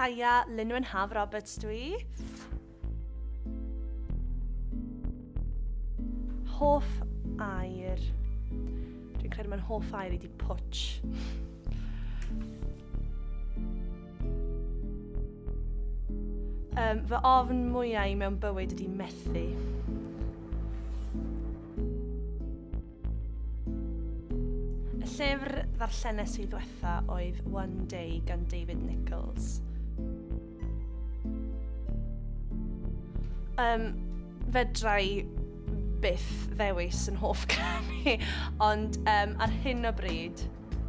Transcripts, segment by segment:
Haia, Lynwen Haf Roberts dwi. Hoff air. Dwi'n credu mae'n hoff air i di pwtch. Fy ofn mwyaf mewn bywyd ydi methu. Y llyfr ddarllenes i ddiwetha oedd One Day gan David Nichols. Fedrai byth ddewis yn hoff canu, ond ar hyn o bryd,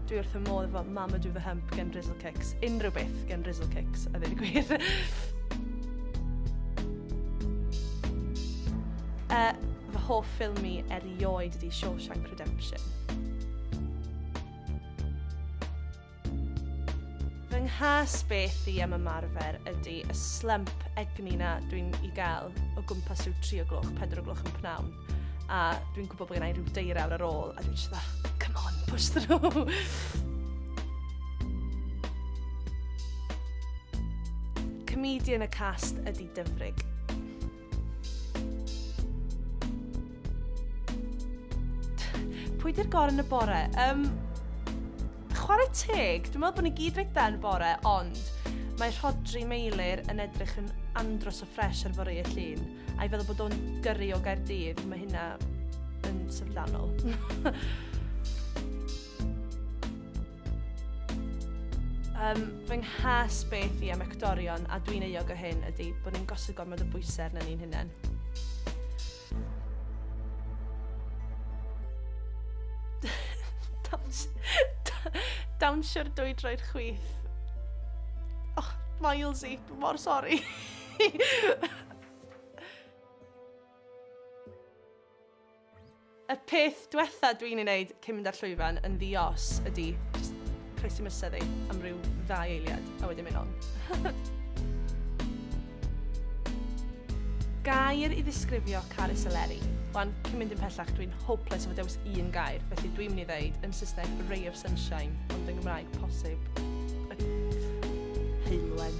dwi wrth y modd efo Mama Do The Hump gan Rizzle Kicks. Unrhyw beth gan Rizzle Kicks, a ddweud y gwir. Fy hoff ffilm i erioed ydi Shawshank Redemption. Fy nghas beth i am ymarfer ydi y slump egni na dwi'n i gael o gwmpas rhyw 3 o gloch, 4 o gloch yn pnawn. A dwi'n gwybod bod gennau rhyw deirawr ar ôl, a dwi'n siarad, come on, push through. Comidian y cast ydi dyfrig. Pwy di'r gor yn y bore? Chwarae teg, dwi'n meddwl bod ni gyd reit da yn y bore, ond mae Rhodri Meilir yn edrych yn andros o ffres ar fori y llun, a'i feddwl bod o'n gyrru o Gaerdydd, mae hynna yn syfldanol. Fy nghas beth i am actorion, a dwi'n euog o hyn, ydy bod ni'n gosod gormod o bwysau arna ni'n hunain. Dawnsio'r dwy droi'r chwith. Och, Milesy, dwi'n mor sori. Y peth diwetha dwi'n ei wneud cyn mynd ar llwyfan yn ddios ydy croesi mysyddi am ryw 2 eiliad, a wedyn mynd on. Gair i ddisgrifio Caris Eleri. Wan, cyn mynd yn pellach, dwi'n hopeless efo dewis 1 gair, felly dwi'n mynd i ddeud yn Saesneg Ray of Sunshine, ond yn Gymraeg posib Heilwen.